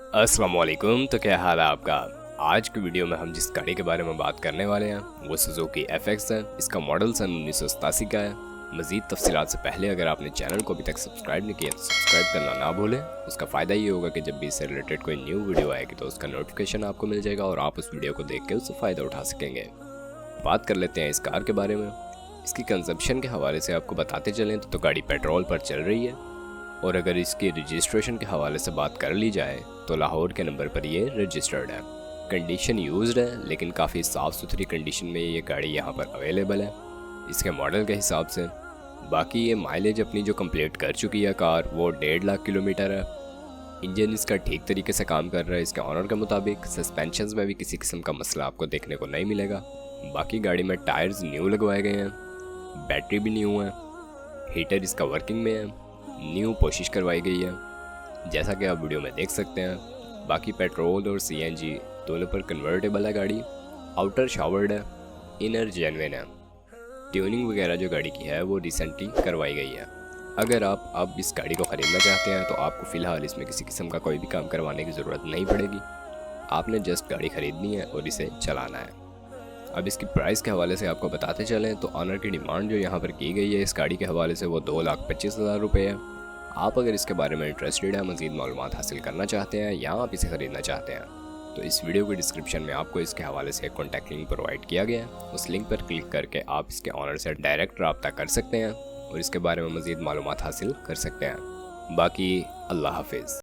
अस्सलामुअलैकुम। तो क्या हाल है आपका। आज की वीडियो में हम जिस गाड़ी के बारे में बात करने वाले हैं वो सुजुकी FX है। इसका मॉडल सन 1987 का है। मज़ीद तफसीलात से पहले अगर आपने चैनल को अभी तक सब्सक्राइब नहीं किया तो सब्सक्राइब करना ना भूलें। उसका फ़ायदा ये होगा कि जब भी इससे रिलेटेड कोई न्यू वीडियो आएगी तो उसका नोटिफिकेशन आपको मिल जाएगा और आप उस वीडियो को देख के उससे फ़ायदा उठा सकेंगे। बात कर लेते हैं इस कार के बारे में। इसकी कंजप्शन के हवाले से आपको बताते चलें तो गाड़ी पेट्रोल पर चल रही है, और अगर इसकी रजिस्ट्रेशन के हवाले से बात कर ली जाए तो लाहौर के नंबर पर ये रजिस्टर्ड है। कंडीशन यूज्ड है लेकिन काफ़ी साफ़ सुथरी कंडीशन में ये गाड़ी यहाँ पर अवेलेबल है इसके मॉडल के हिसाब से। बाकी ये माइलेज अपनी जो कंप्लीट कर चुकी है कार वो 1.5 लाख किलोमीटर है। इंजन इसका ठीक तरीके से काम कर रहा है इसके ऑनर के मुताबिक। सस्पेंशन में भी किसी किस्म का मसला आपको देखने को नहीं मिलेगा। बाकी गाड़ी में टायर्स न्यू लगवाए गए हैं, बैटरी भी न्यू है, हीटर इसका वर्किंग में है, न्यू पोशिश करवाई गई है जैसा कि आप वीडियो में देख सकते हैं। बाकी पेट्रोल और CNG दोनों पर कन्वर्टेबल है गाड़ी। आउटर शावर्ड है, इनर जेन्युइन है। ट्यूनिंग वगैरह जो गाड़ी की है वो रिसेंटली करवाई गई है। अगर आप अब इस गाड़ी को ख़रीदना चाहते हैं तो आपको फ़िलहाल इसमें किसी किस्म का कोई भी काम करवाने की ज़रूरत नहीं पड़ेगी। आपने जस्ट गाड़ी ख़रीदनी है और इसे चलाना है। अब इसकी प्राइस के हवाले से आपको बताते चलें तो ऑनर की डिमांड जो यहाँ पर की गई है इस गाड़ी के हवाले से वो 2,25,000 रुपये है। आप अगर इसके बारे में इंटरेस्टेड है, मज़ीद मालूमात हासिल करना चाहते हैं या आप इसे ख़रीदना चाहते हैं तो इस वीडियो के डिस्क्रिप्शन में आपको इसके हवाले से एक कॉन्टैक्ट लिंक प्रोवाइड किया गया है। उस लिंक पर क्लिक करके आप इसके ऑनर से डायरेक्ट रब्ता कर सकते हैं और इसके बारे में मज़ीद मालूमात हासिल कर सकते हैं। बाकी अल्लाह हाफिज़।